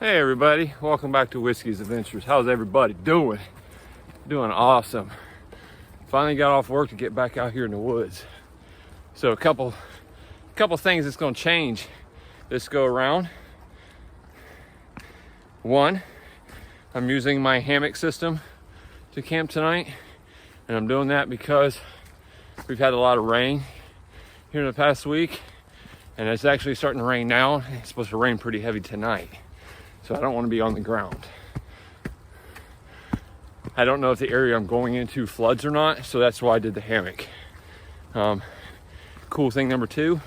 Hey everybody, welcome back to Whiskey's Adventures. How's everybody doing? Doing awesome. Finally got off work to get back out here in the woods. So a couple things that's going to change this go around. One, I'm using my hammock system to camp tonight, and I'm doing that because we've had a lot of rain here in the past week, and it's actually starting to rain now. It's supposed to rain pretty heavy tonight. So I don't want to be on the ground. I don't know if the area I'm going into floods or not, so that's why I did the hammock. Cool thing number two.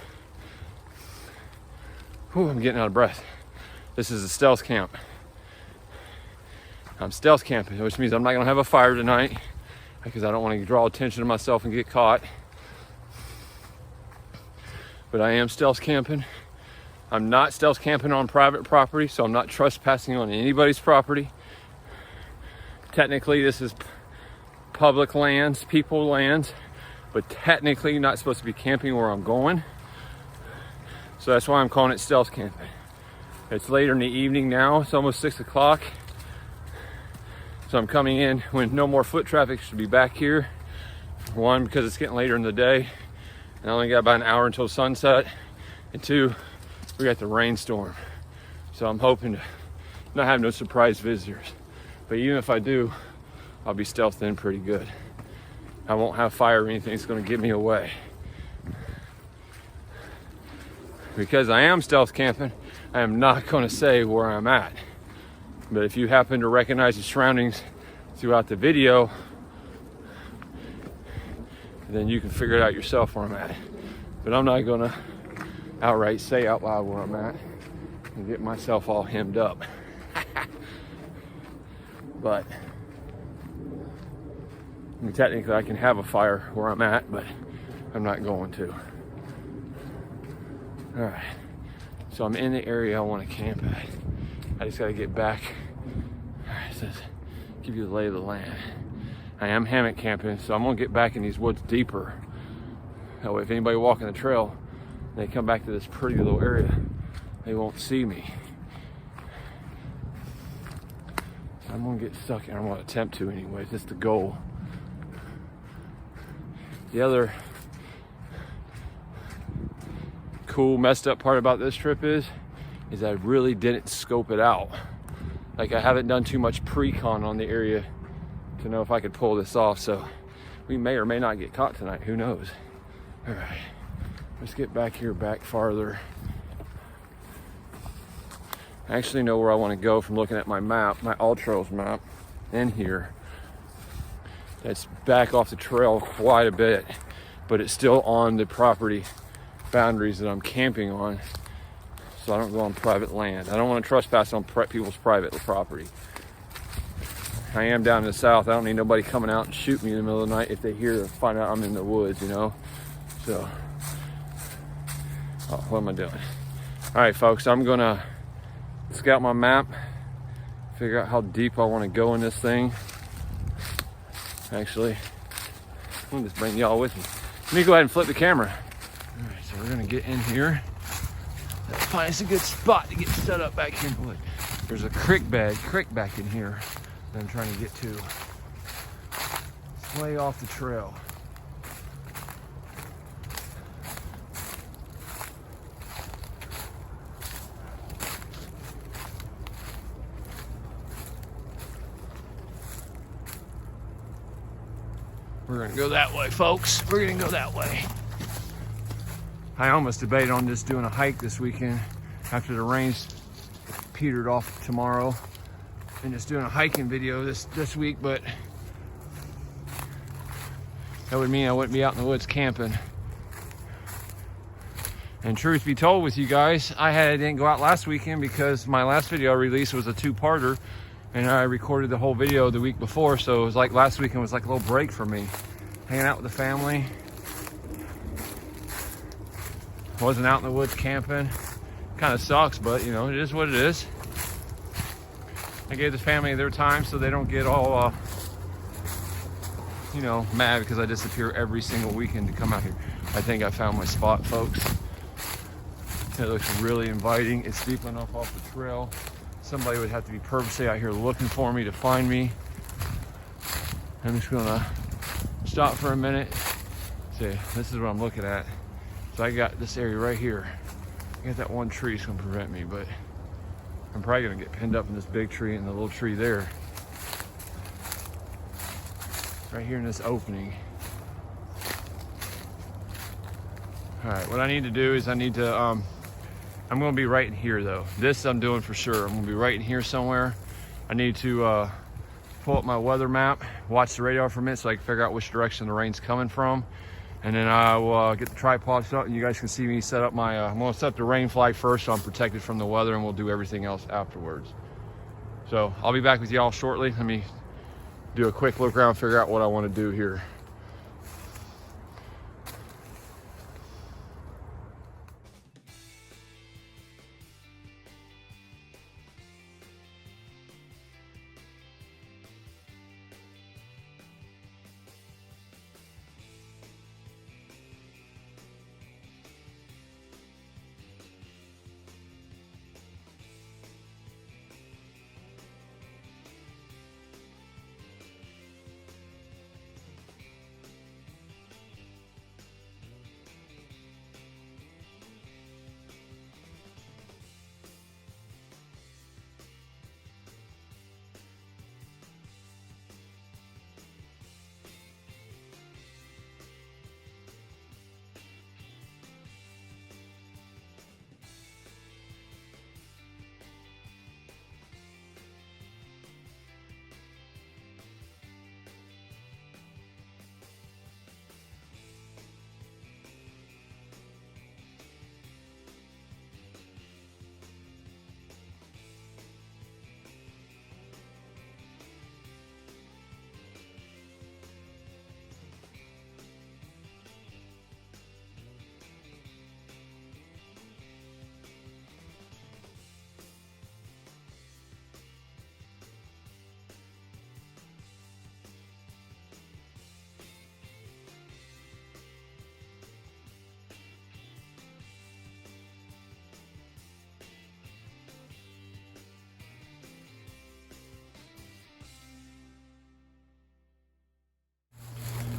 I'm getting out of breath. This is a stealth camp. I'm stealth camping, which means I'm not gonna have a fire tonight because I don't want to draw attention to myself and get caught. But I am stealth camping. I'm not stealth camping on private property, so I'm not trespassing on anybody's property. Technically, this is public lands, people lands, but technically you're not supposed to be camping where I'm going. So that's why I'm calling it stealth camping. It's later in the evening now, it's almost 6 o'clock. So I'm coming in when no more foot traffic should be back here. One, because it's getting later in the day, and I only got about an hour until sunset. And two, we got the rainstorm, so I'm hoping to not have no surprise visitors. But even if I do, I'll be stealthed in pretty good. I won't have fire or anything that's going to get me away. Because I am stealth camping, I am not going to say where I'm at. But if you happen to recognize the surroundings throughout the video, then you can figure it out yourself where I'm at. But I'm not going to outright say out loud where I'm at and get myself all hemmed up. But I mean, technically I can have a fire where I'm at, but I'm not going to. All right, so I'm in the area I want to camp at. I just got to get back. All right, it says give you the lay of the land. I am hammock camping, so I'm gonna get back in these woods deeper. That way if anybody walking the trail, they come back to this pretty little area, they won't see me. I'm gonna get stuck, and I'm gonna attempt to anyways. That's the goal. The other cool, messed up part about this trip is I really didn't scope it out. Like, I haven't done too much pre-con on the area to know if I could pull this off, so we may or may not get caught tonight, who knows. All right. Let's get back here, back farther. I actually know where I want to go from looking at my map, my All Trails map, in here. That's back off the trail quite a bit, but it's still on the property boundaries that I'm camping on, so I don't go on private land. I don't want to trespass on people's private property. I am down in the south. I don't need nobody coming out and shoot me in the middle of the night if they find out I'm in the woods, you know? So, what am I doing? All right, folks, I'm gonna scout my map, figure out how deep I want to go in this thing. Actually, I'm just bring y'all with me. Let me go ahead and flip the camera. All right, so we're gonna get in here. Let's find us a good spot to get set up back here in the wood. There's a creek back in here that I'm trying to get to. It's way off the trail. We're gonna go that way, folks. We're gonna go that way. I almost debated on just doing a hike this weekend after the rains petered off tomorrow and just doing a hiking video this week, but that would mean I wouldn't be out in the woods camping. And truth be told with you guys, I didn't go out last weekend because my last video I released was a two-parter, and I recorded the whole video the week before, so it was like last weekend was like a little break for me. Hanging out with the family. Wasn't out in the woods camping. Kind of sucks, but you know, it is what it is. I gave the family their time so they don't get all, you know, mad because I disappear every single weekend to come out here. I think I found my spot, folks. It looks really inviting. It's deep enough off the trail somebody would have to be purposely out here looking for me to find me. I'm just gonna stop for a minute. See, this is what I'm looking at. So I got this area right here. I got that one tree that's gonna prevent me, but I'm probably gonna get pinned up in this big tree and the little tree there. Right here in this opening. All right, what I need to do is I'm gonna be right in here though. This I'm doing for sure. I'm gonna be right in here somewhere. I need to pull up my weather map, watch the radar for a minute so I can figure out which direction the rain's coming from. And then I will get the tripod set up and you guys can see me set up my, I'm gonna set up the rain flag first so I'm protected from the weather, and we'll do everything else afterwards. So I'll be back with y'all shortly. Let me do a quick look around, figure out what I wanna do here.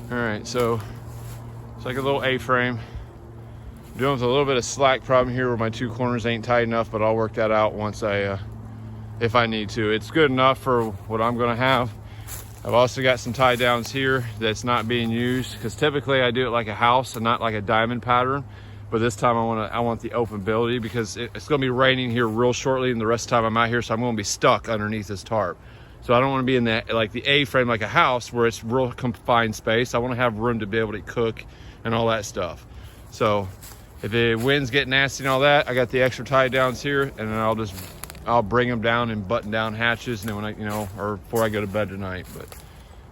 All right, so it's like a little A-frame. I'm dealing with a little bit of slack problem here where my two corners ain't tight enough, but I'll work that out once if I need to. It's good enough for what I'm gonna have. I've also got some tie downs here that's not being used, because typically I do it like a house and not like a diamond pattern. But this time I want the openability, because it's gonna be raining here real shortly and the rest of the time I'm out here, so I'm gonna be stuck underneath this tarp. So I don't want to be in that, like the A-frame, like a house where it's real confined space. I want to have room to be able to cook and all that stuff. So if the winds get nasty and all that, I got the extra tie downs here, and then I'll bring them down and button down hatches, and then when I, or before I go to bed tonight. But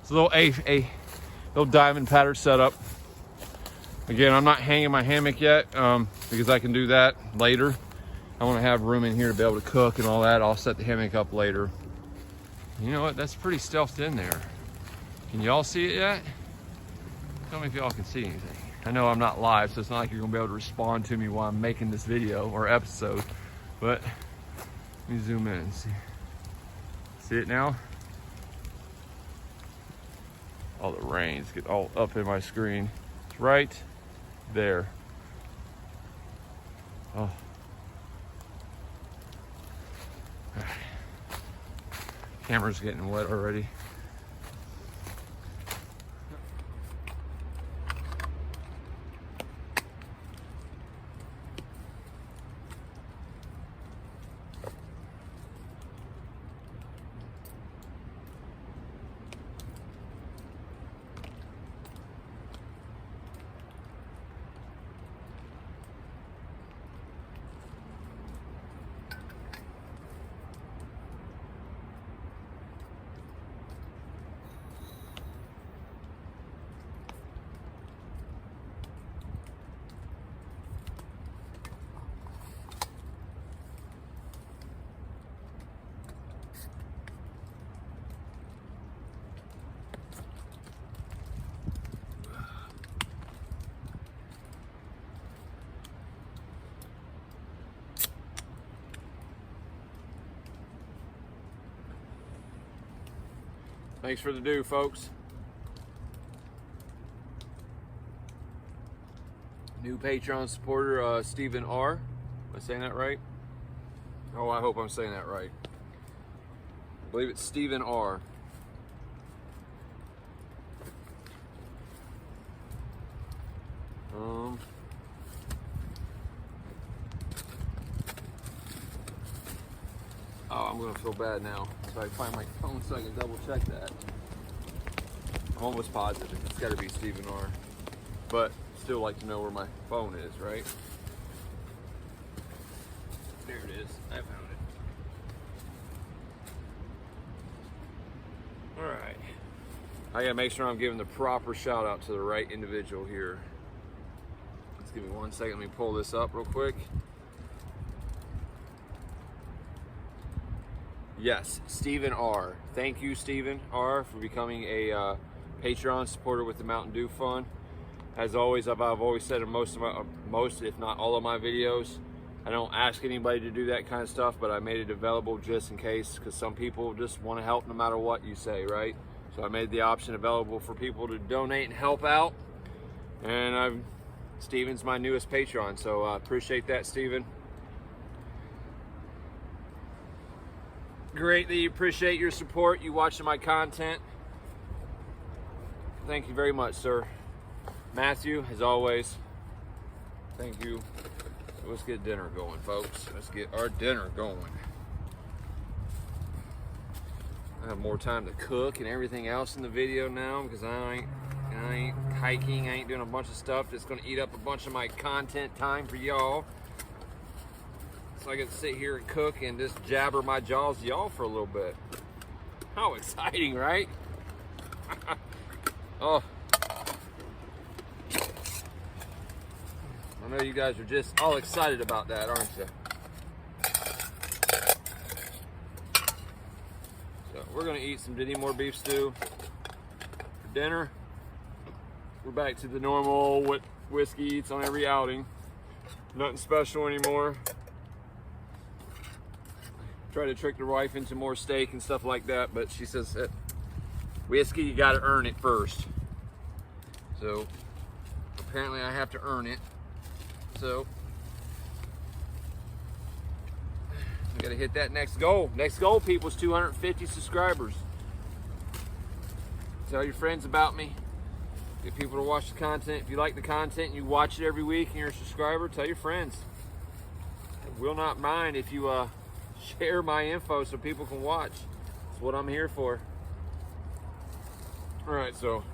it's a little diamond pattern setup. Again, I'm not hanging my hammock yet because I can do that later. I want to have room in here to be able to cook and all that. I'll set the hammock up later. You know what? That's pretty stealthed in there. Can y'all see it yet? Tell me if y'all can see anything. I know I'm not live, so it's not like you're gonna be able to respond to me while I'm making this video or episode, but let me zoom in and see. See it now? All the rains get all up in my screen. It's right there. Oh. Camera's getting wet already. Thanks for the do, folks. New Patron supporter, Stephen R. Am I saying that right? Oh, I hope I'm saying that right. I believe it's Stephen R. Oh, I'm gonna feel bad now. So I find my phone so I can double check that. I'm almost positive it's gotta be Stephen R. But still like to know where my phone is, right? There it is, I found it. All right. I gotta make sure I'm giving the proper shout out to the right individual here. Let's give me 1 second, let me pull this up real quick. Yes, Stephen R. Thank you, Stephen R, for becoming a Patreon supporter with the Mountain Dew Fund. As always, I've always said in most, if not all of my videos, I don't ask anybody to do that kind of stuff, but I made it available just in case, because some people just want to help no matter what you say, right? So I made the option available for people to donate and help out. And Stephen's my newest Patreon, so I appreciate that, Stephen. Greatly appreciate your support, you watching my content. Thank you very much, sir. Matthew, as always, thank you. Let's get dinner going, folks. Let's get our dinner going. I have more time to cook and everything else in the video now because I ain't hiking, I ain't doing a bunch of stuff that's gonna eat up a bunch of my content time for y'all. So I get to sit here and cook and just jabber my jaws to y'all for a little bit. How exciting, right? Oh. I know you guys are just all excited about that, aren't you? So we're gonna eat some Diddy Moore beef stew for dinner. We're back to the normal what whiskey eats on every outing. Nothing special anymore. Try to trick the wife into more steak and stuff like that, but she says that whiskey, you gotta earn it first. So apparently I have to earn it. So I gotta hit that next goal. Next goal, people, is 250 subscribers. Tell your friends about me. Get people to watch the content. If you like the content and you watch it every week and you're a subscriber, tell your friends. I will not mind if you share my info so people can watch. That's what I'm here for. All right, so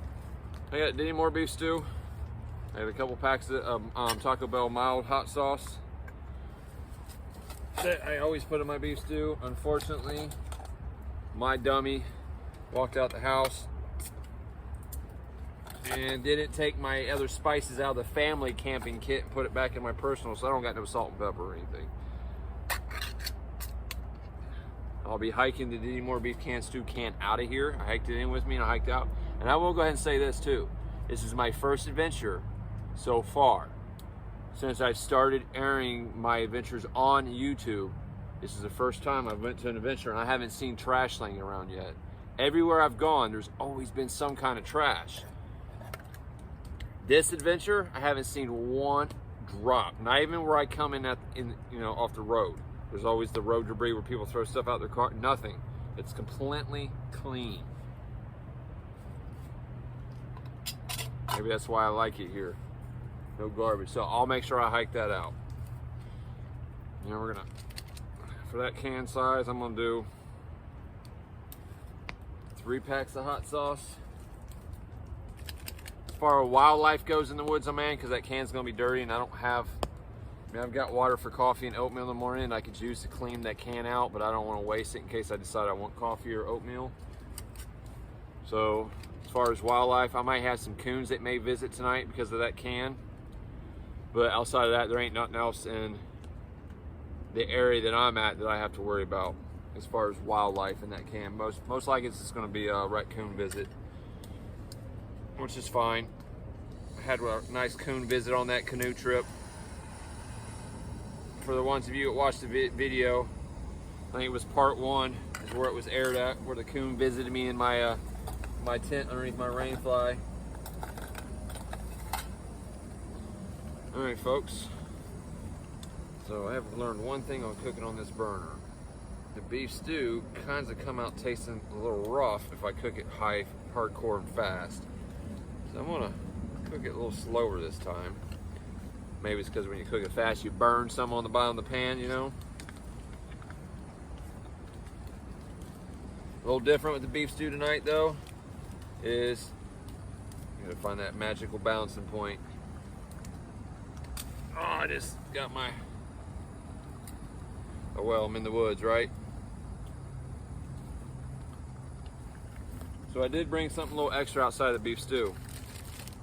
I got Diddy Moore beef stew. I have a couple packs of Taco Bell mild hot sauce that I always put in my beef stew. Unfortunately, my dummy walked out the house and didn't take my other spices out of the family camping kit and put it back in my personal, so I don't got no salt and pepper or anything. I'll be hiking the Diddy Moore beef stew can out of here. I hiked it in with me and I hiked out. And I will go ahead and say this too. This is my first adventure so far. Since I started airing my adventures on YouTube, this is the first time I went to an adventure and I haven't seen trash laying around yet. Everywhere I've gone, there's always been some kind of trash. This adventure, I haven't seen one drop. Not even where I come in off the road. There's always the road debris where people throw stuff out their car. Nothing. It's completely clean. Maybe that's why I like it here. No garbage. So I'll make sure I hike that out. You know, we're gonna, for that can size, I'm gonna do 3 packs of hot sauce. As far as wildlife goes in the woods, I'm in, because that can's gonna be dirty and I don't have, I've got water for coffee and oatmeal in the morning and I could use to clean that can out, but I don't want to waste it in case I decide I want coffee or oatmeal. So as far as wildlife, I might have some coons that may visit tonight because of that can. But outside of that, there ain't nothing else in the area that I'm at that I have to worry about as far as wildlife in that can. Most likely it's just going to be a raccoon visit, which is fine. I had a nice coon visit on that canoe trip. For the ones of you that watched the video, I think it was part 1 is where it was aired at, where the coon visited me in my my tent underneath my rain fly. All right, folks. So I have learned one thing on cooking on this burner. The beef stew kinds of come out tasting a little rough if I cook it high, hardcore, and fast. So I'm gonna cook it a little slower this time. Maybe it's because when you cook it fast, you burn some on the bottom of the pan, you know? A little different with the beef stew tonight, though, is you gotta find that magical balancing point. Oh, I just got my, oh well, I'm in the woods, right? So I did bring something a little extra outside of the beef stew.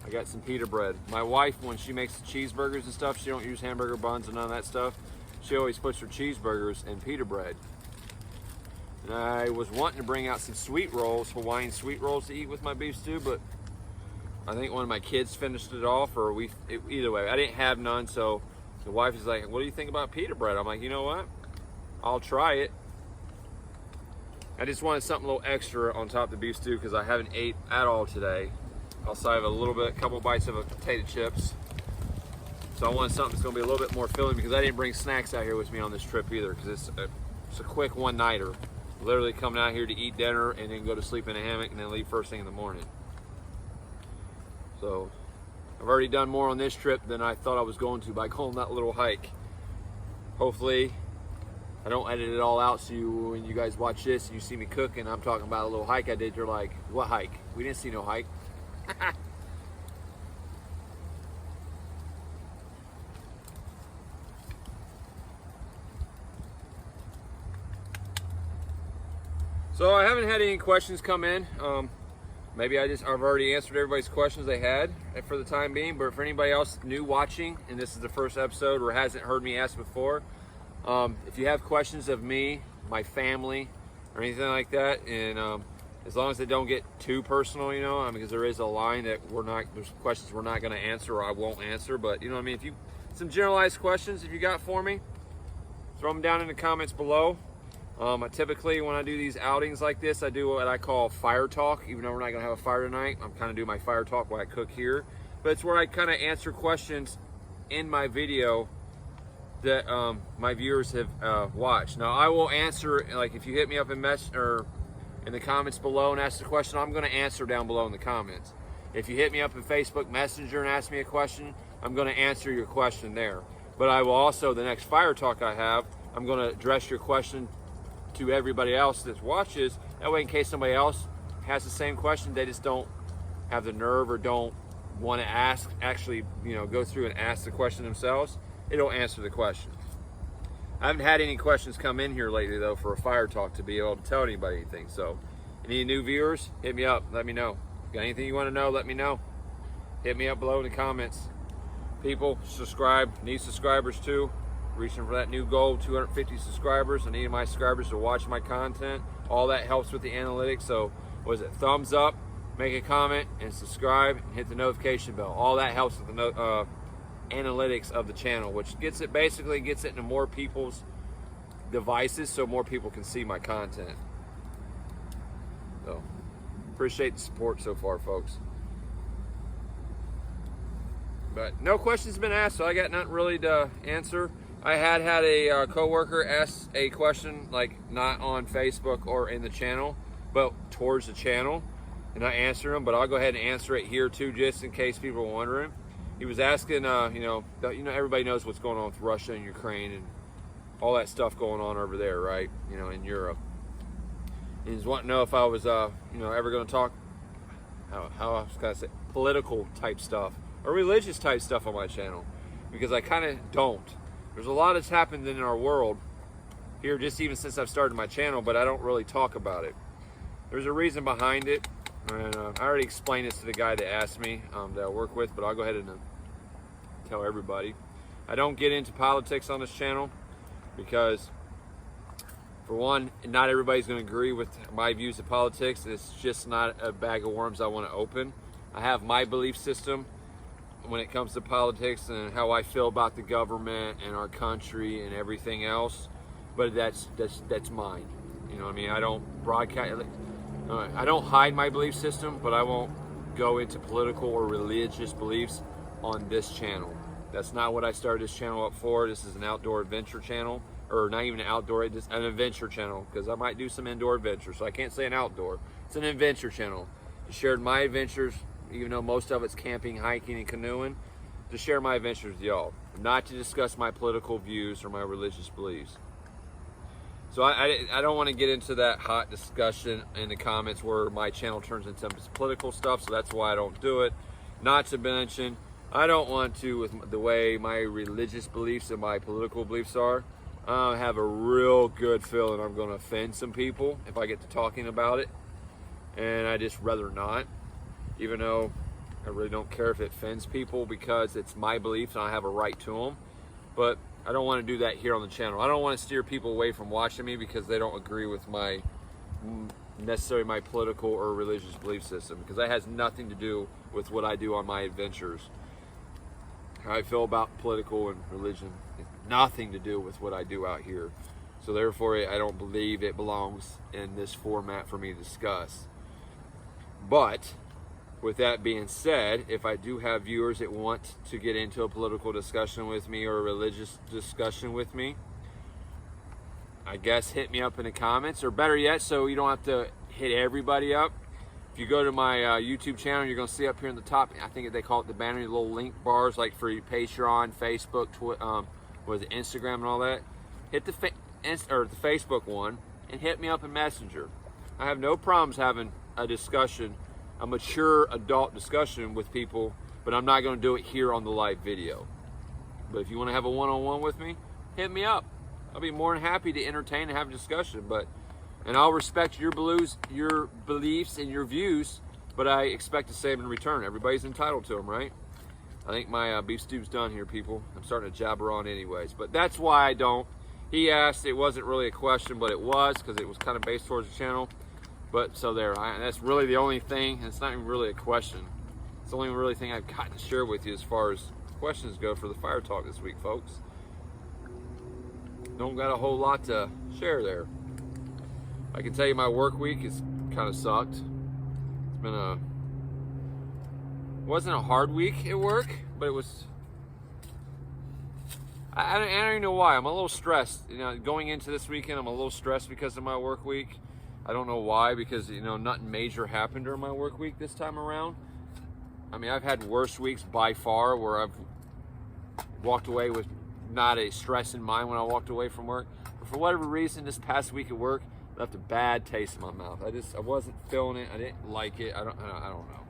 I got some pita bread. My wife, when she makes cheeseburgers and stuff, she don't use hamburger buns and none of that stuff. She always puts her cheeseburgers in pita bread. And I was wanting to bring out some sweet rolls, Hawaiian sweet rolls to eat with my beef stew, but I think one of my kids finished it off, or either way, I didn't have none, so the wife is like, what do you think about pita bread? I'm like, you know what? I'll try it. I just wanted something a little extra on top of the beef stew because I haven't ate at all today. Also, I have a couple bites of potato chips. So I wanted something that's gonna be a little bit more filling because I didn't bring snacks out here with me on this trip either because it's a quick one-nighter. Literally coming out here to eat dinner and then go to sleep in a hammock and then leave first thing in the morning. So I've already done more on this trip than I thought I was going to by going that little hike. Hopefully I don't edit it all out so when you guys watch this and you see me cook and I'm talking about a little hike I did, you're like, what hike? We didn't see no hike. So I haven't had any questions come in. Maybe I've already answered everybody's questions they had for the time being, but for anybody else new watching, and this is the first episode or hasn't heard me ask before, if you have questions of me, my family, or anything like that, and as long as they don't get too personal, you know, because there is a line that there's questions we're not gonna answer or I won't answer, but you know what I mean? Some generalized questions, if you got for me, throw them down in the comments below. Typically, when I do these outings like this, I do what I call fire talk. Even though we're not going to have a fire tonight, I'm kind of doing my fire talk while I cook here. But it's where I kind of answer questions in my video that my viewers have watched. Now, I will answer, like if you hit me up in the comments below and ask the question, I'm going to answer down below in the comments. If you hit me up in Facebook Messenger and ask me a question, I'm going to answer your question there. But I will also, the next fire talk I have, I'm going to address your question to everybody else that watches. That way, in case somebody else has the same question, they just don't have the nerve or don't want to actually, you know, go through and ask the question themselves, it'll answer the question. I haven't had any questions come in here lately though for a fire talk to be able to tell anybody anything. So any new viewers, hit me up, let me know. Got anything you want to know, let me know. Hit me up below in the comments. People, subscribe, need subscribers too. Reaching for that new goal, 250 subscribers. I need my subscribers to watch my content. All that helps with the analytics. So, thumbs up, make a comment, and subscribe, and hit the notification bell. All that helps with the analytics of the channel, which basically gets it into more people's devices so more people can see my content. So, appreciate the support so far, folks. But no questions been asked, so I got nothing really to answer. I had a coworker ask a question, like not on Facebook or in the channel, but towards the channel, and I answered him. But I'll go ahead and answer it here too, just in case people are wondering. He was asking, you know, everybody knows what's going on with Russia and Ukraine and all that stuff going on over there, right? You know, in Europe. And he's wanting to know if I was, you know, ever going to talk, how I was going to say, political type stuff or religious type stuff on my channel, because I kind of don't. There's a lot that's happened in our world here just even since I've started my channel, but I don't really talk about it. There's a reason behind it, and I already explained this to the guy that asked me that I work with, but I'll go ahead and tell everybody. I don't get into politics on this channel because, for one, not everybody's going to agree with my views of politics. It's just not a bag of worms I want to open. I have my belief system when it comes to politics and how I feel about the government and our country and everything else, but that's mine. You know what I mean? I don't broadcast. I don't hide my belief system, but I won't go into political or religious beliefs on this channel. That's not what I started this channel up for. This is an outdoor adventure channel, or not even an outdoor, just an adventure channel, because I might do some indoor adventures, so I can't say an outdoor. It's an adventure channel. I shared my adventures, even though most of it's camping, hiking, and canoeing, to share my adventures with y'all, not to discuss my political views or my religious beliefs. So I don't want to get into that hot discussion in the comments where my channel turns into political stuff, so that's why I don't do it. Not to mention, I don't want to, with the way my religious beliefs and my political beliefs are, I have a real good feeling I'm going to offend some people if I get to talking about it, and I just rather not, even though I really don't care if it offends people because it's my beliefs and I have a right to them. But I don't want to do that here on the channel. I don't want to steer people away from watching me because they don't agree with my necessarily my political or religious belief system, because that has nothing to do with what I do on my adventures. How I feel about political and religion has nothing to do with what I do out here. So therefore, I don't believe it belongs in this format for me to discuss. But with that being said, if I do have viewers that want to get into a political discussion with me or a religious discussion with me, I guess hit me up in the comments, or better yet, so you don't have to hit everybody up. If you go to my YouTube channel, you're going to see up here in the top, I think they call it the banner, little link bars, like for Patron, Facebook, Instagram, and all that. Hit the Facebook one and hit me up in Messenger. I have no problems having a discussion, a mature adult discussion with people, but I'm not going to do it here on the live video. But if you want to have a one-on-one with me, hit me up. I'll be more than happy to entertain and have a discussion, and I'll respect your beliefs and your views, but I expect the same in return. Everybody's entitled to them, right? I think my beef stew's done here, people. I'm starting to jabber on anyways, but that's why I don't. He asked, it wasn't really a question, but it was, because it was kind of based towards the channel. But so there, that's really the only thing. It's not even really a question. It's the only really thing I've got to share with you as far as questions go for the fire talk this week, folks. Don't got a whole lot to share there. I can tell you my work week has kind of sucked. It's been wasn't a hard week at work, but it was, I don't even know why. I'm a little stressed. You know, going into this weekend, I'm a little stressed because of my work week. I don't know why, because, you know, nothing major happened during my work week this time around. I mean, I've had worse weeks by far where I've walked away with not a stress in mind when I walked away from work. But for whatever reason, this past week at work left a bad taste in my mouth. I wasn't feeling it. I didn't like it. I don't know.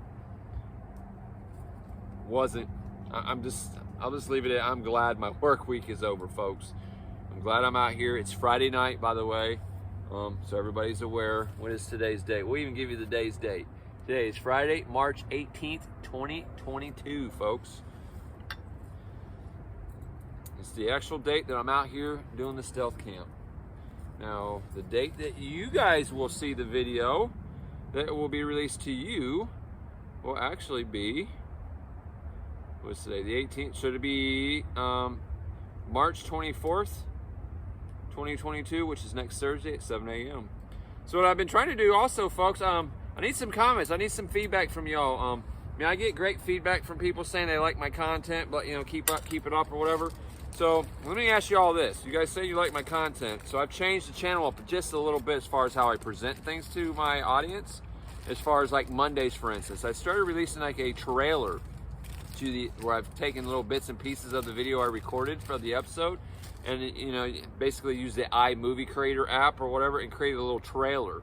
I'll just leave it at, I'm glad my work week is over, folks. I'm glad I'm out here. It's Friday night, by the way. So everybody's aware. What is today's date? We'll even give you the day's date. Today is Friday, March 18th, 2022, folks. It's the actual date that I'm out here doing the stealth camp. Now, the date that you guys will see the video that will be released to you will actually be, what's today, the 18th? Should it be March 24th? 2022, which is next Thursday at 7 a.m. So what I've been trying to do also, folks, I need some comments. I need some feedback from y'all. I mean, I get great feedback from people saying they like my content, but, you know, keep it up or whatever. So let me ask you all this. You guys say you like my content, so I've changed the channel up just a little bit as far as how I present things to my audience. As far as like Mondays, for instance, I started releasing like a trailer to where I've taken little bits and pieces of the video I recorded for the episode, and, you know, basically use the iMovie Creator app or whatever and create a little trailer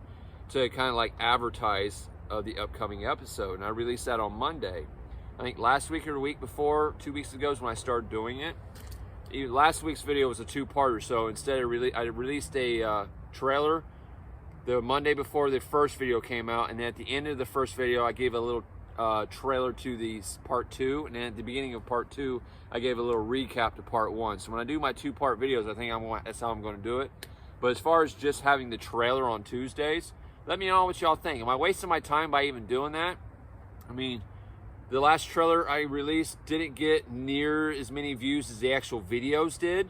to kind of like advertise the upcoming episode. And I released that on Monday. I think last week or the week before, 2 weeks ago is when I started doing it. Last week's video was a two-parter, so instead I released a trailer the Monday before the first video came out, and then at the end of the first video I gave a little trailer to the part 2, and then at the beginning of part 2 I gave a little recap to part 1. So when I do my two-part videos, I think that's how I'm going to do it. But as far as just having the trailer on Tuesdays, let me know what y'all think. Am I wasting my time by even doing that? I mean, the last trailer I released didn't get near as many views as the actual videos did,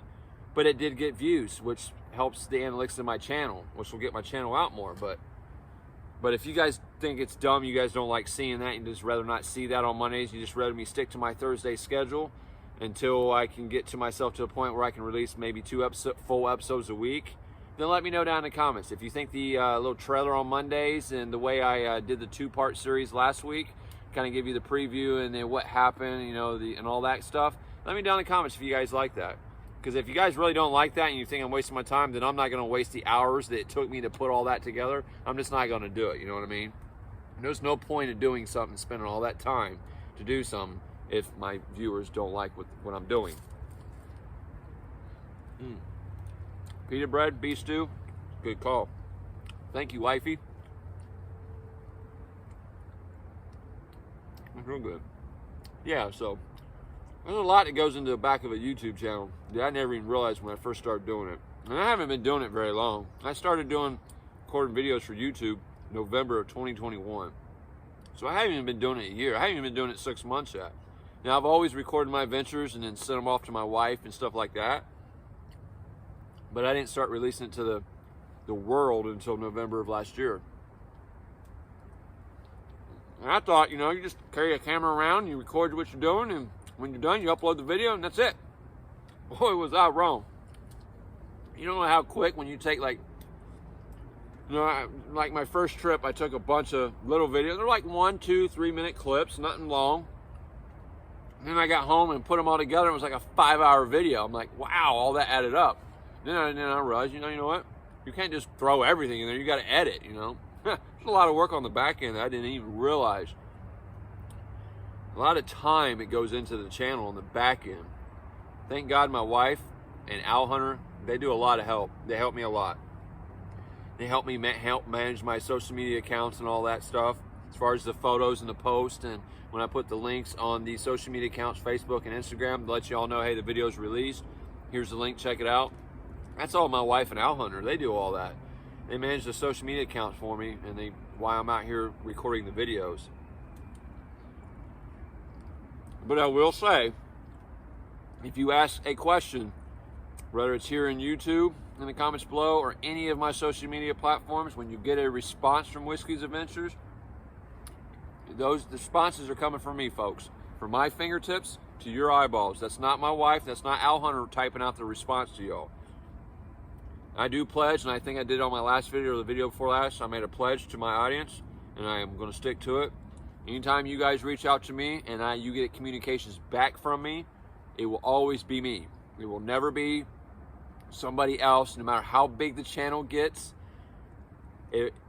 but it did get views, which helps the analytics of my channel, which will get my channel out more. But But if you guys think it's dumb, you guys don't like seeing that, and just rather not see that on Mondays, you just rather me stick to my Thursday schedule until I can get to myself to a point where I can release maybe 2 full episodes a week, then let me know down in the comments. If you think the little trailer on Mondays and the way I did the 2-part series last week, kind of give you the preview and then what happened, you know, and all that stuff, let me know down in the comments if you guys like that. Because if you guys really don't like that and you think I'm wasting my time, then I'm not going to waste the hours that it took me to put all that together. I'm just not going to do it, you know what I mean? There's no point in doing something, spending all that time to do something if my viewers don't like what I'm doing. Pita bread, beef stew, good call. Thank you, wifey. That's real good. Yeah, so there's a lot that goes into the back of a YouTube channel that I never even realized when I first started doing it. And I haven't been doing it very long. I started recording videos for YouTube November of 2021. So I haven't even been doing it a year. I haven't even been doing it 6 months yet. Now, I've always recorded my adventures and then sent them off to my wife and stuff like that. But I didn't start releasing it to the world until November of last year. And I thought, you know, you just carry a camera around, you record what you're doing, and when you're done, you upload the video, and that's it. Boy, was I wrong. You don't know how quick when you take, like, you know, like my first trip, I took a bunch of little videos. They're like 1, 2, 3 minute clips, nothing long. And then I got home and put them all together. It was like a 5-hour video. I'm like, wow, all that added up. Then I realized, you know what? You can't just throw everything in there. You got to edit, you know. There's a lot of work on the back end that I didn't even realize. A lot of time it goes into the channel on the back end. Thank God my wife and Owl Hunter, they do a lot of help. They help me a lot. They help me help manage my social media accounts and all that stuff, as far as the photos and the posts, and when I put the links on the social media accounts, Facebook and Instagram, to let you all know, hey, the video's released. Here's the link, check it out. That's all my wife and Owl Hunter. They do all that. They manage the social media accounts for me, and why I'm out here recording the videos. But I will say, if you ask a question, whether it's here in YouTube, in the comments below, or any of my social media platforms, when you get a response from Whiskey's Adventures, the responses are coming from me, folks. From my fingertips to your eyeballs. That's not my wife, that's not Owl Hunter typing out the response to y'all. I do pledge, and I think I did on my last video or the video before last, I made a pledge to my audience, and I am going to stick to it. Anytime you guys reach out to me and you get communications back from me, it will always be me. It will never be somebody else, no matter how big the channel gets.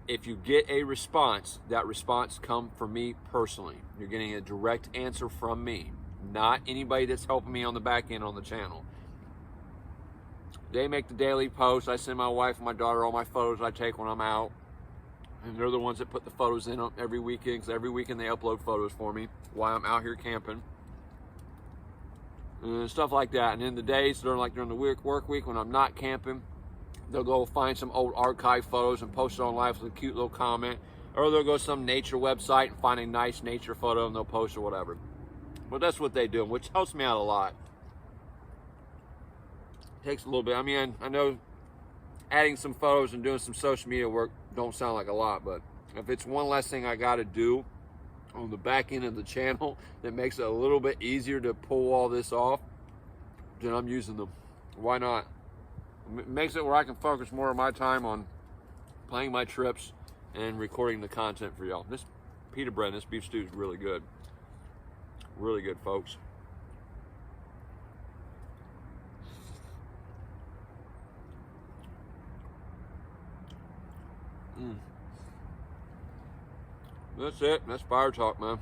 If you get a response, that response comes from me personally. You're getting a direct answer from me, not anybody that's helping me on the back end on the channel. They make the daily posts. I send my wife and my daughter all my photos I take when I'm out. And they're the ones that put the photos in every weekend, because every weekend they upload photos for me while I'm out here camping. And stuff like that. And in the days, during the work week when I'm not camping, they'll go find some old archive photos and post it online with a cute little comment. Or they'll go to some nature website and find a nice nature photo and they'll post or whatever. But that's what they do, which helps me out a lot. Takes a little bit. I mean, I know adding some photos and doing some social media work don't sound like a lot, but if it's one less thing I got to do on the back end of the channel that makes it a little bit easier to pull all this off, then I'm using them. Why not? It makes it where I can focus more of my time on planning my trips and recording the content for y'all. This pita bread and this beef stew is really good. Really good, folks. That's it. That's fire talk, man.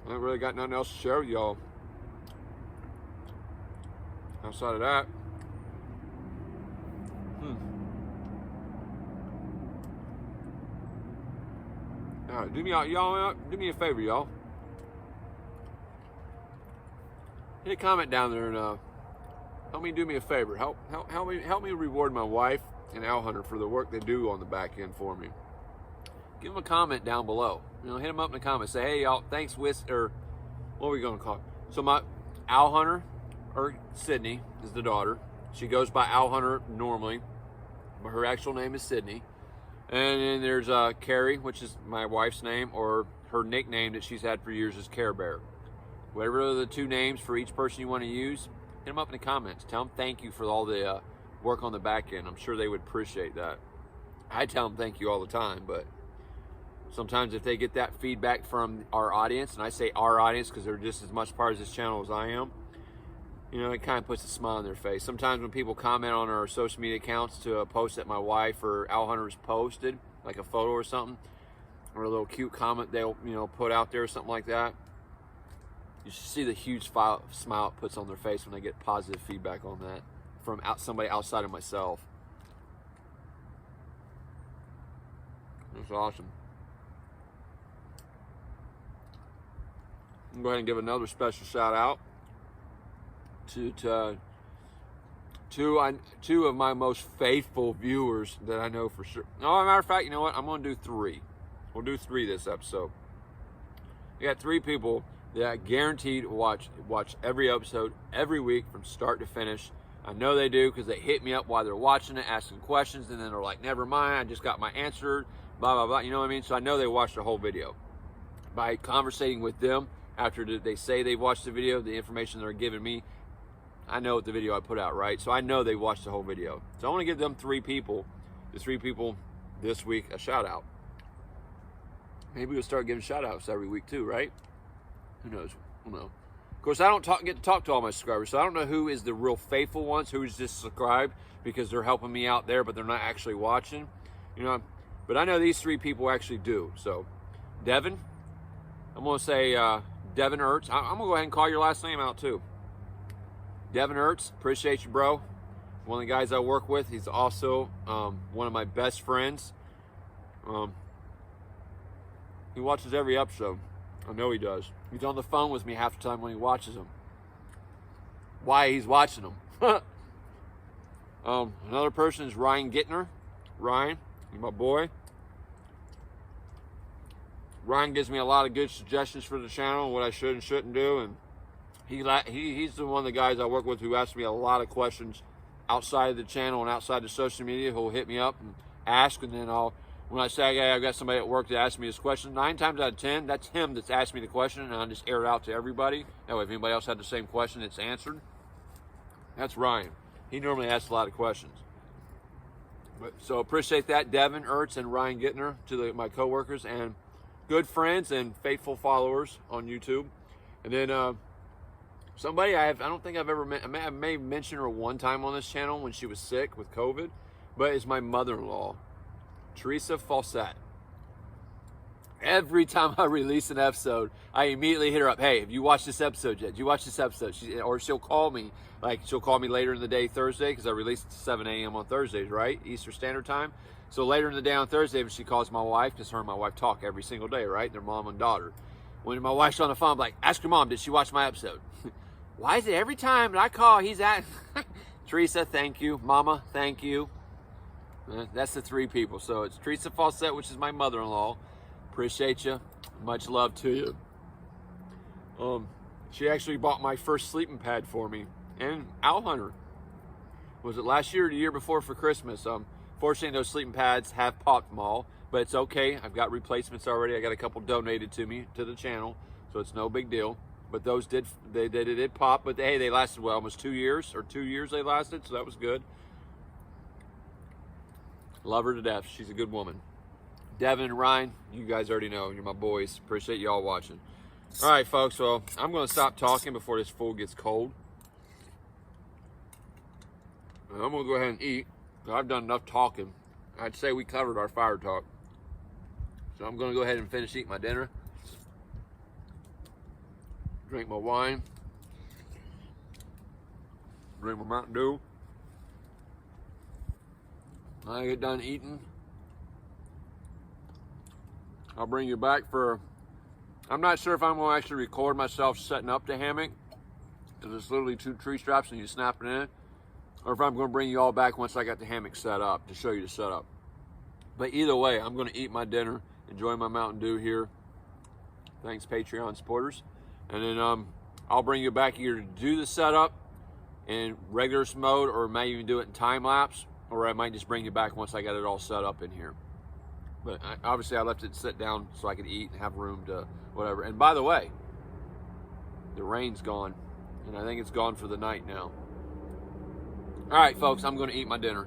I ain't really got nothing else to share with y'all. Outside of that, all right, do me a favor, y'all. Hit a comment down there and help me do me a favor. Help me reward my wife and Owl Hunter for the work they do on the back end for me. Give them a comment down below. You know, hit them up in the comments. Say, hey, y'all, thanks, or what are we going to call it? So my Owl Hunter, or Sydney, is the daughter. She goes by Owl Hunter normally, but her actual name is Sydney. And then there's Carrie, which is my wife's name, or her nickname that she's had for years is Care Bear. Whatever are the two names for each person you want to use, hit them up in the comments. Tell them thank you for all the work on the back end. I'm sure they would appreciate that. I tell them thank you all the time, but sometimes if they get that feedback from our audience, and I say our audience because they're just as much part of this channel as I am, you know, it kind of puts a smile on their face. Sometimes when people comment on our social media accounts to a post that my wife or Al Hunter's posted, like a photo or something, or a little cute comment they'll, you know, put out there or something like that, you should see the huge smile it puts on their face when they get positive feedback on that from somebody outside of myself. That's awesome. I'm going to go ahead and give another special shout out to two of my most faithful viewers that I know for sure. No, as a matter of fact, you know what? I'm going to do 3. We'll do 3 this episode. We got 3 people that I guaranteed watch every episode every week from start to finish. I know they do because they hit me up while they're watching it, asking questions, and then they're like, never mind, I just got my answer, blah, blah, blah. You know what I mean? So I know they watched the whole video. By conversating with them after they say they watched the video, the information they're giving me, I know what the video I put out, right? So I know they watched the whole video. So I want to give them 3 people, the 3 people this week, a shout out. Maybe we'll start giving shout outs every week too, right? Who knows? We'll know. Of course, I don't get to talk to all my subscribers, so I don't know who is the real faithful ones, who's just subscribed because they're helping me out there, but they're not actually watching, you know. But I know these 3 people actually do. So, Devin, I'm going to say Devin Ertz. I'm going to go ahead and call your last name out too. Devin Ertz, appreciate you, bro. One of the guys I work with. He's also one of my best friends. He watches every episode. I know he does. He's on the phone with me half the time when he watches them. Why he's watching them. Another person is Ryan Gittner. Ryan, he's my boy. Ryan gives me a lot of good suggestions for the channel, what I should and shouldn't do, and he's the one of the guys I work with who asks me a lot of questions outside of the channel and outside of social media. Who'll hit me up and ask, and then when I say, hey, I've got somebody at work that asks me this question, 9 times out of 10, that's him that's asked me the question, and I just air it out to everybody. That way, if anybody else had the same question, it's answered. That's Ryan. He normally asks a lot of questions. So appreciate that, Devin Ertz and Ryan Gittner, to my coworkers and good friends and faithful followers on YouTube. And then somebody I don't think I've ever met, I may have mentioned her one time on this channel when she was sick with COVID, but it's my mother-in-law, Teresa Fawcett. Every time I release an episode, I immediately hit her up. Hey, have you watched this episode yet? Did you watch this episode? Or she'll call me. Like, she'll call me later in the day Thursday, because I release at 7 a.m. on Thursdays, right? Eastern Standard Time. So later in the day on Thursday, she calls my wife, because her and my wife talk every single day, right? They're mom and daughter. When my wife's on the phone, I'm like, ask your mom, did she watch my episode? Why is it every time that I call, he's at... Teresa, thank you. Mama, thank you. That's the 3 people. So it's Teresa Fawcett, which is my mother-in-law. Appreciate you. Much love to you. She actually bought my first sleeping pad for me. And Al Hunter. Was it last year or the year before for Christmas? Fortunately, those sleeping pads have popped them all. But it's okay. I've got replacements already. I got a couple donated to me, to the channel. So it's no big deal. But those did pop. But hey, they lasted, well, almost 2 years. Or 2 years they lasted. So that was good. Love her to death. She's a good woman. Devin and Ryan, you guys already know. You're my boys. Appreciate you all watching. All right, folks. Well, I'm going to stop talking before this food gets cold. And I'm going to go ahead and eat. I've done enough talking. I'd say we covered our fire talk. So I'm going to go ahead and finish eating my dinner. Drink my wine. Drink my Mountain Dew. When I get done eating, I'll bring you back for, I'm not sure if I'm going to actually record myself setting up the hammock, because it's literally 2 tree straps and you snap it in, or if I'm going to bring you all back once I got the hammock set up to show you the setup. But either way, I'm going to eat my dinner, enjoy my Mountain Dew here. Thanks, Patreon supporters. And then I'll bring you back either to do the setup in regular mode, or maybe even do it in time lapse, or I might just bring you back once I got it all set up in here. But obviously I left it sit down so I could eat and have room to whatever. And by the way, the rain's gone, and I think it's gone for the night now. All right, folks, I'm going to eat my dinner.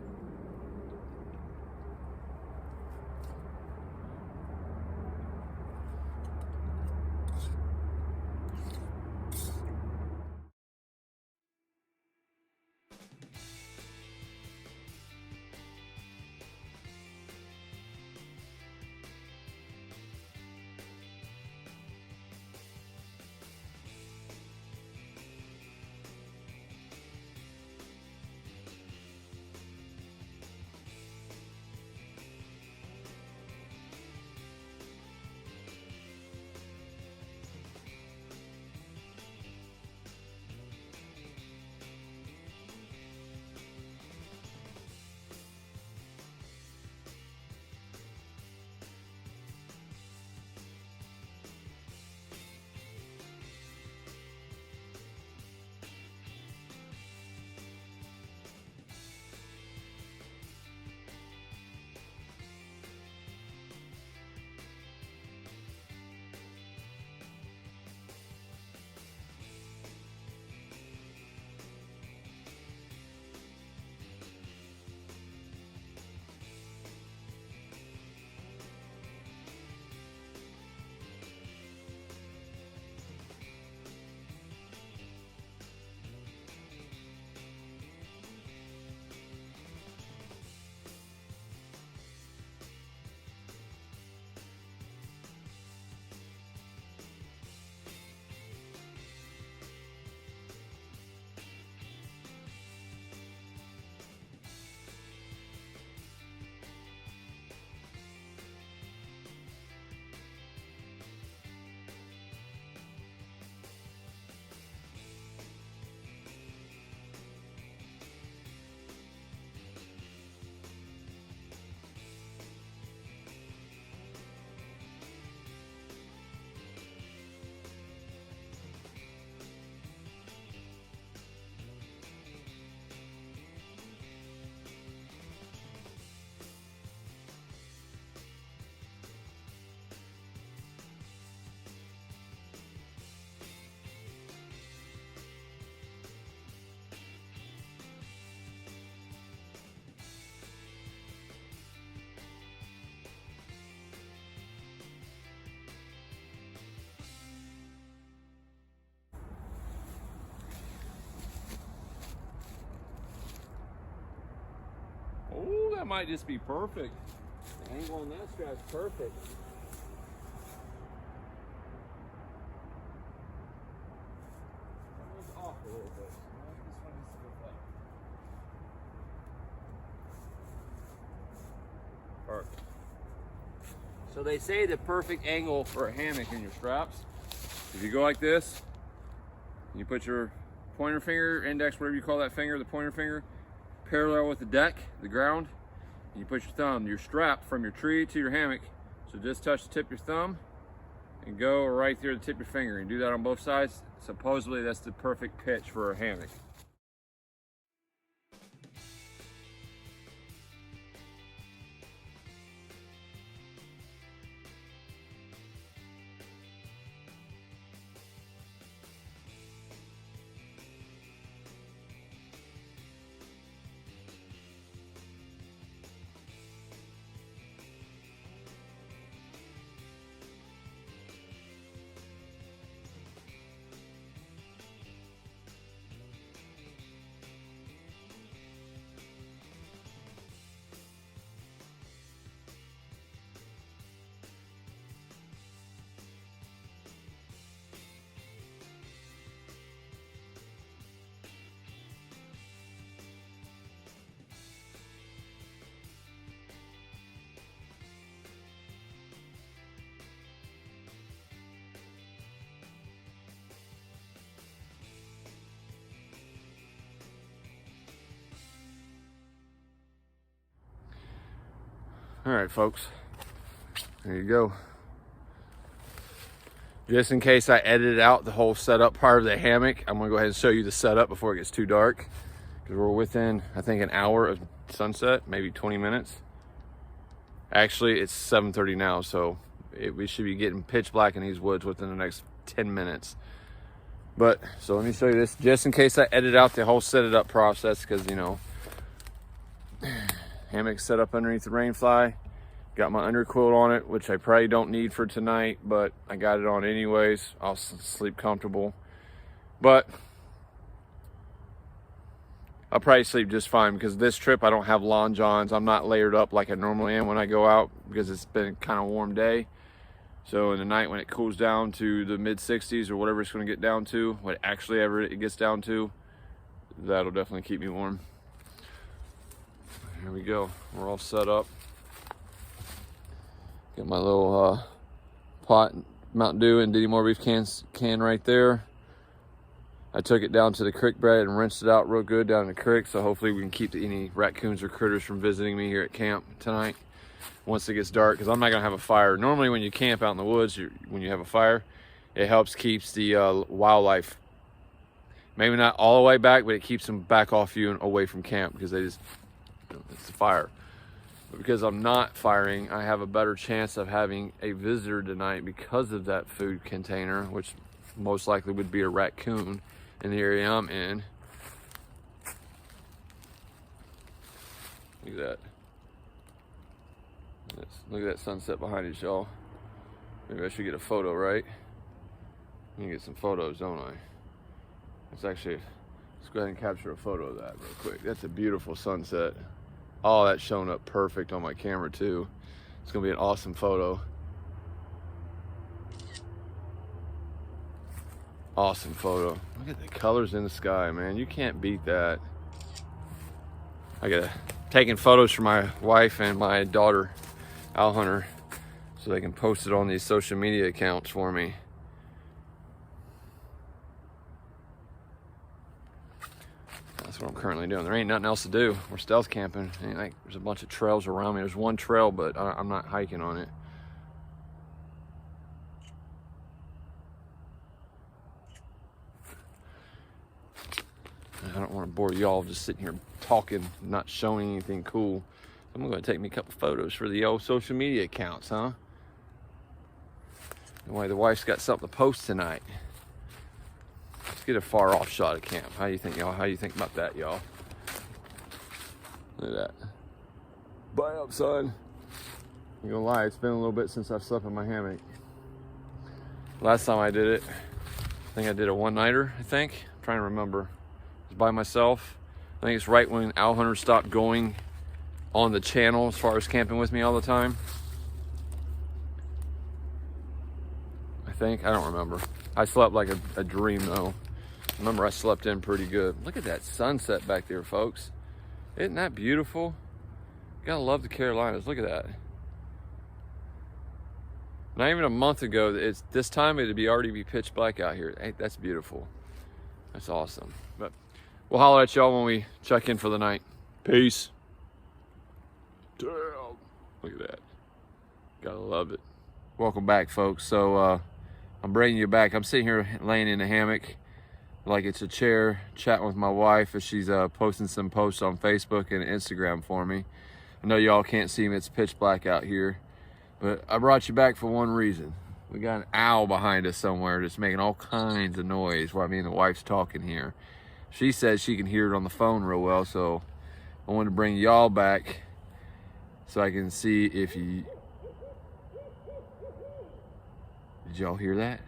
Oh, that might just be perfect. The angle on that strap's perfect. That one's off a little bit. This one needs to go flat. Perfect. So they say the perfect angle for a hammock in your straps, if you go like this, you put your pointer finger, index, whatever you call that finger, the pointer finger, parallel with the deck, the ground, and you put your thumb, your strap from your tree to your hammock, so just touch the tip of your thumb and go right there to the tip of your finger, and do that on both sides. Supposedly that's the perfect pitch for a hammock. All right, folks, there you go. Just in case I edited out the whole setup part of the hammock, I'm gonna go ahead and show you the setup before it gets too dark, because we're within, I think, an hour of sunset, maybe 20 minutes. Actually, it's 7:30 now, so we should be getting pitch black in these woods within the next 10 minutes. But, so let me show you this, just in case I edit out the whole set it up process, because, you know, hammock set up underneath the rainfly. Got my underquilt on it, which I probably don't need for tonight, but I got it on anyways. I'll sleep comfortable. But I'll probably sleep just fine, because this trip I don't have long johns. I'm not layered up like I normally am when I go out, because it's been kind of a warm day. So in the night when it cools down to the mid 60s or whatever it's going to get down to, what actually ever it gets down to, that'll definitely keep me warm. Here we go. We're all set up. Got my little pot Mountain Dew and Diddy More Beef can right there. I took it down to the creek bed and rinsed it out real good down in the creek, so hopefully we can keep any raccoons or critters from visiting me here at camp tonight once it gets dark, because I'm not gonna have a fire. Normally when you camp out in the woods, when you have a fire, it helps keeps the wildlife, maybe not all the way back, but it keeps them back off you and away from camp, because they just, it's a fire. But because I'm not firing, I have a better chance of having a visitor tonight because of that food container, which most likely would be a raccoon in the area I'm in. Look at that. Look at that sunset behind us, y'all. Maybe I should get a photo, right? I can get some photos, don't I? Let's go ahead and capture a photo of that real quick. That's a beautiful sunset. Oh, that's showing up perfect on my camera too. It's gonna be an awesome photo. Awesome photo. Look at the colors in the sky, man. You can't beat that. I got taking photos for my wife and my daughter, Owl Hunter, so they can post it on these social media accounts for me. That's what I'm currently doing. There ain't nothing else to do. We're stealth camping. Ain't like there's a bunch of trails around me. There's one trail, but I'm not hiking on it. I don't want to bore y'all just sitting here talking, not showing anything cool. I'm going to take me a couple photos for the old social media accounts, huh? Anyway, the wife's got something to post tonight. Let's get a far off shot of camp. How you think, y'all? How you think about that, y'all? Look at that. Buy up, son. I'm gonna lie, it's been a little bit since I've slept in my hammock. Last time I did it, I think I did a one-nighter, I think. I'm trying to remember. I was by myself. I think it's right when Owl Hunter stopped going on the channel as far as camping with me all the time. I don't remember. I slept like a dream though. Remember, I slept in pretty good. Look at that sunset back there, folks. Isn't that beautiful? You gotta love the Carolinas. Look at that. Not even a month ago, it's this time it'd already be pitch black out here. Hey, that's beautiful. That's awesome. But we'll holler at y'all when we check in for the night. Peace. Damn. Look at that. Gotta love it. Welcome back, folks. So I'm bringing you back. I'm sitting here laying in a hammock like it's a chair, chatting with my wife as she's posting some posts on Facebook and Instagram for me. I know y'all can't see me, it's pitch black out here, but I brought you back for one reason. We got an owl behind us somewhere just making all kinds of noise while me and the wife's talking here. She says she can hear it on the phone real well, so I wanted to bring y'all back so I can see if you... Did y'all hear that?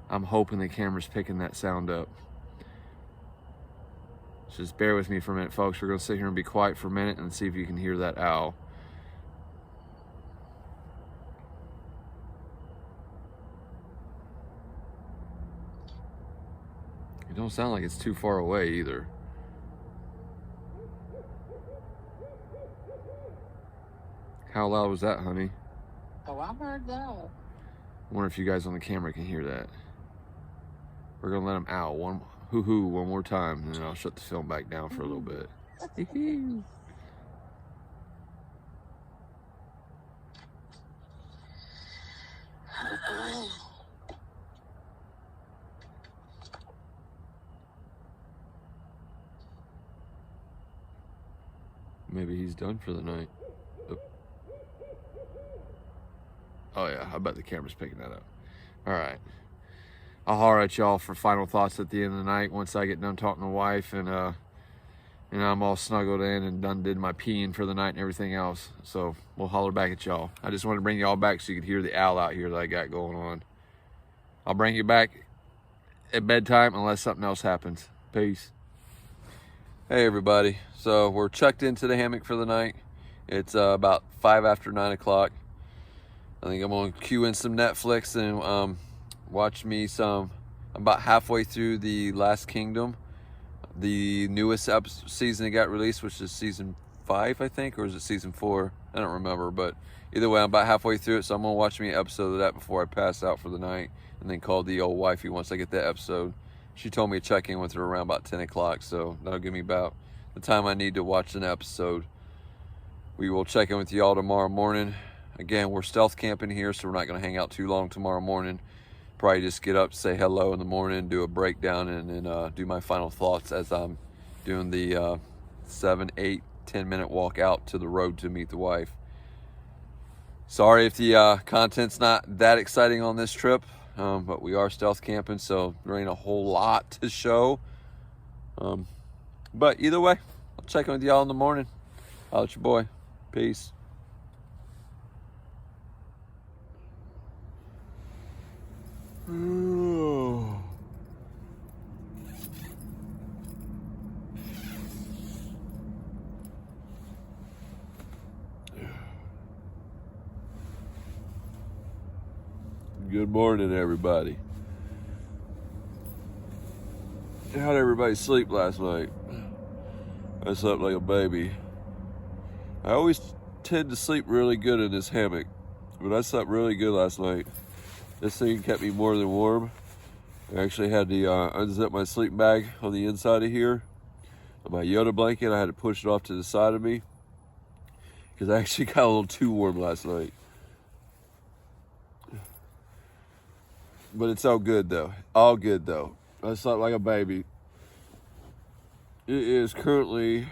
I'm hoping the camera's picking that sound up. Just bear with me for a minute, folks. We're gonna sit here and be quiet for a minute and see if you can hear that owl. It don't sound like it's too far away either. How loud was that, honey? Oh, I heard that. I wonder if you guys on the camera can hear that. We're gonna let him owl one more time, and then I'll shut the film back down for a little bit. Maybe he's done for the night. Oh. Oh yeah, I bet the camera's picking that up. All right. I'll holler at y'all for final thoughts at the end of the night once I get done talking to wife and I'm all snuggled in and done did my peeing for the night and everything else. So we'll holler back at y'all. I just want to bring y'all back so you could hear the owl out here that I got going on. I'll bring you back at bedtime unless something else happens. Peace. Hey everybody. So we're checked into the hammock for the night. It's about 5 after 9 o'clock. I think I'm gonna cue in some Netflix and watch me some. I'm about halfway through the Last Kingdom, the newest season that got released, which is season 5, I think, or is it season 4? I don't remember, but either way, I'm about halfway through it, so I'm gonna watch me an episode of that before I pass out for the night, and then call the old wifey once I get that episode. She told me to check in with her around about 10 o'clock, so that'll give me about the time I need to watch an episode. We will check in with y'all tomorrow morning. Again, we're stealth camping here, so we're not gonna hang out too long tomorrow morning. Probably just get up, say hello in the morning, do a breakdown, and then do my final thoughts as I'm doing the 7, 8, 10-minute walk out to the road to meet the wife. Sorry if the content's not that exciting on this trip, but we are stealth camping, so there ain't a whole lot to show. But either way, I'll check in with y'all in the morning. Holla at your boy. Peace. Good morning, everybody. How'd everybody sleep last night? I slept like a baby. I always tend to sleep really good in this hammock, but I slept really good last night. This thing kept me more than warm. I actually had to unzip my sleeping bag on the inside of here. My Yoda blanket, I had to push it off to the side of me because I actually got a little too warm last night. But it's all good though. All good though. I slept like a baby. It is currently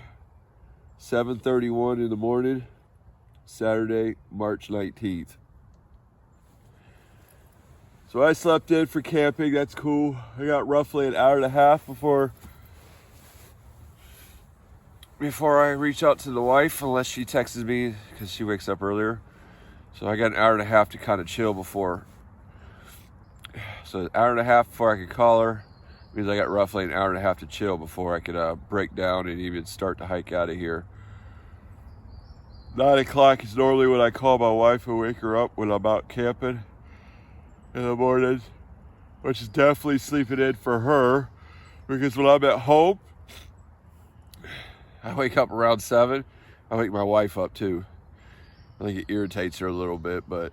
7:31 in the morning, Saturday, March 19th. So I slept in for camping. That's cool. I got roughly an hour and a half before I reach out to the wife, unless she texts me because she wakes up earlier. So I got an hour and a half to kind of chill before. So an hour and a half before I could call her means I got roughly an hour and a half to chill before I could break down and even start to hike out of here. 9 o'clock is normally when I call my wife and wake her up when I'm out camping in the morning, which is definitely sleeping in for her, because when I'm at home, I wake up around 7. I wake my wife up too. I think it irritates her a little bit, but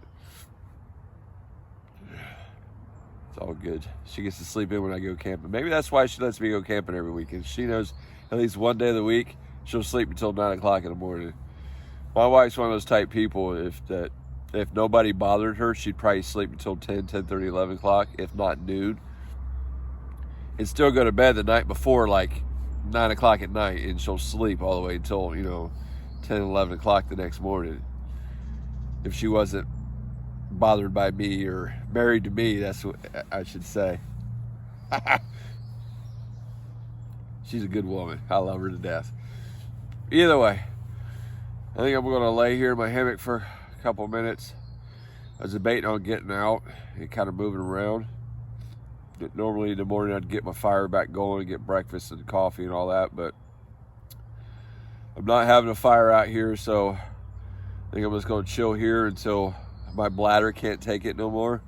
it's all good. She gets to sleep in when I go camping. Maybe that's why she lets me go camping every weekend. She knows at least one day of the week she'll sleep until 9 o'clock in the morning. My wife's one of those type people, if nobody bothered her, she'd probably sleep until 10, 10:30, 11 o'clock, if not noon. And still go to bed the night before, like 9 o'clock at night, and she'll sleep all the way until, 10, 11 o'clock the next morning. If she wasn't bothered by me or married to me, that's what I should say. She's a good woman. I love her to death. Either way, I think I'm going to lay here in my hammock for a couple of minutes. I was debating on getting out and kind of moving around. Normally in the morning I'd get my fire back going and get breakfast and coffee and all that, but I'm not having a fire out here, so I think I'm just going to chill here until my bladder can't take it no more.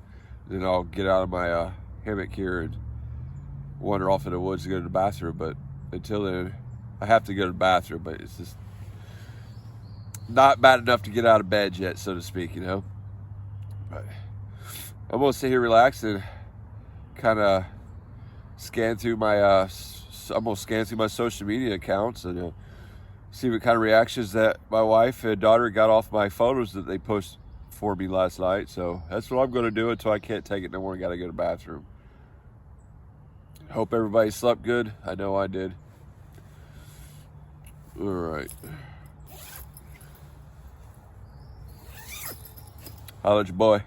Then I'll get out of my hammock here and wander off in the woods to go to the bathroom. But until then, I have to go to the bathroom, but it's just not bad enough to get out of bed yet, so to speak, But I'm gonna sit here, relax, and kind of scan through my. I'm gonna scan through my social media accounts and see what kind of reactions that my wife and daughter got off my photos that they posted for me last night. So that's what I'm gonna do until I can't take it no more. Got to go to the bathroom. Hope everybody slept good. I know I did. All right. Holla at your boy.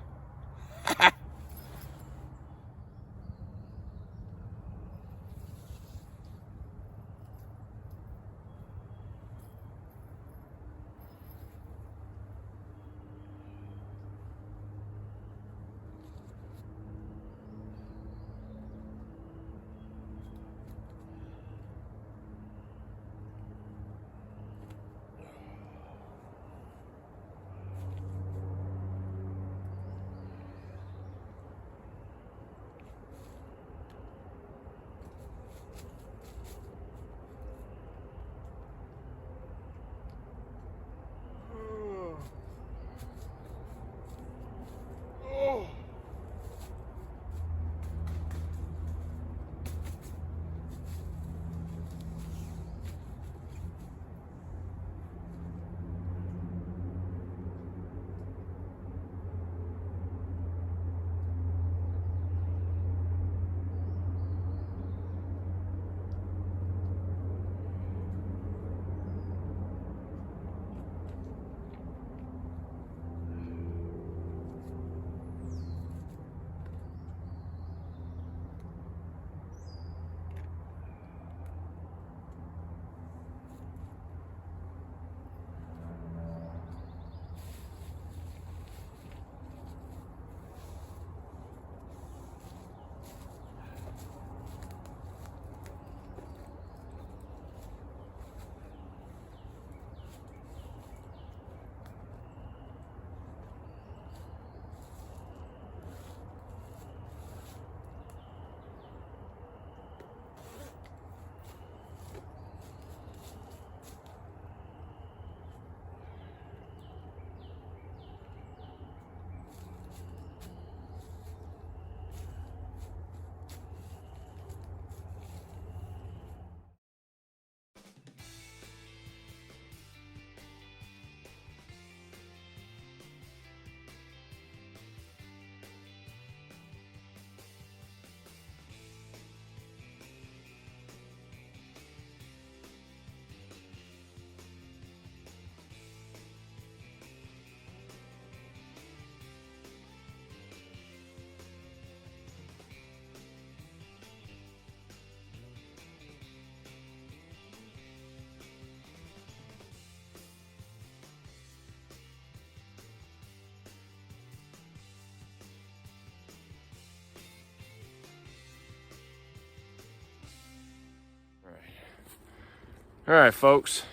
All right, folks.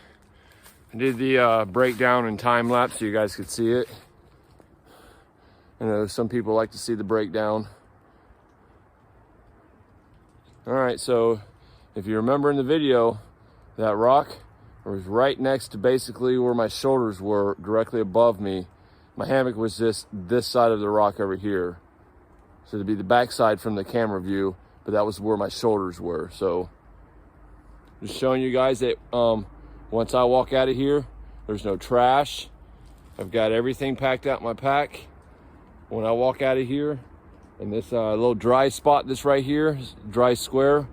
I did the breakdown and time lapse so you guys could see it. I know some people like to see the breakdown. All right, so if you remember in the video, that rock was right next to basically where my shoulders were, directly above me. My hammock was just this side of the rock over here. So it'd be the backside from the camera view, but that was where my shoulders were. So just showing you guys that once I walk out of here, there's no trash. I've got everything packed out in my pack. When I walk out of here, and this little dry spot, this right here, dry square,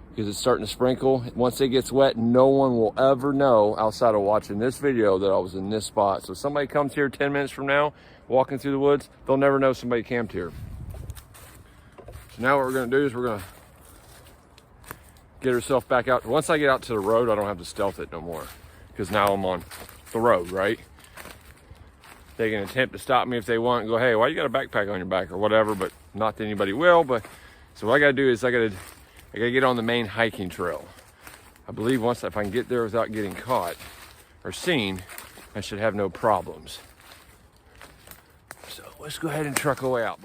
because it's starting to sprinkle. Once it gets wet, no one will ever know outside of watching this video that I was in this spot. So if somebody comes here 10 minutes from now, walking through the woods, they'll never know somebody camped here. So now what we're gonna do is we're gonna get herself back out. Once I get out to the road, I don't have to stealth it no more, because now I'm on the road, right? They can attempt to stop me if they want and go, hey, why you got a backpack on your back or whatever, but not that anybody will. But so what I gotta do is I gotta get on the main hiking trail. I believe once, if I can get there without getting caught or seen, I should have no problems. So let's go ahead and truck our way out.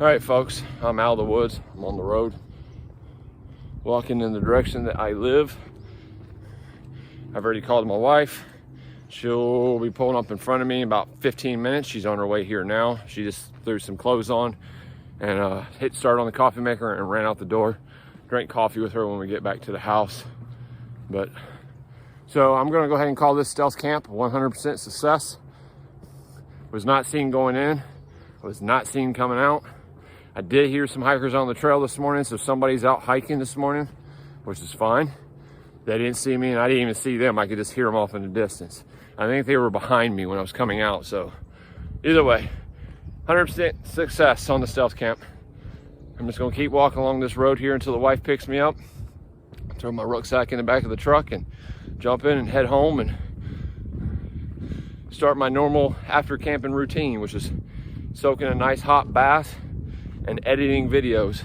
All right, folks, I'm out of the woods. I'm on the road, walking in the direction that I live. I've already called my wife. She'll be pulling up in front of me in about 15 minutes. She's on her way here now. She just threw some clothes on and hit start on the coffee maker and ran out the door. Drank coffee with her when we get back to the house. But so I'm gonna go ahead and call this stealth camp 100% success. Was not seen going in, was not seen coming out. I did hear some hikers on the trail this morning, so somebody's out hiking this morning, which is fine. They didn't see me, and I didn't even see them. I could just hear them off in the distance. I think they were behind me when I was coming out, so either way, 100% success on the stealth camp. I'm just gonna keep walking along this road here until the wife picks me up, throw my rucksack in the back of the truck, and jump in and head home and start my normal after camping routine, which is soaking a nice hot bath and editing videos.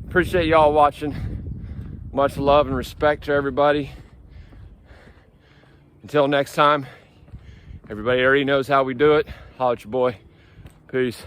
Appreciate y'all watching. Much love and respect to everybody. Until next time, everybody already knows how we do it. Holla at your boy. Peace.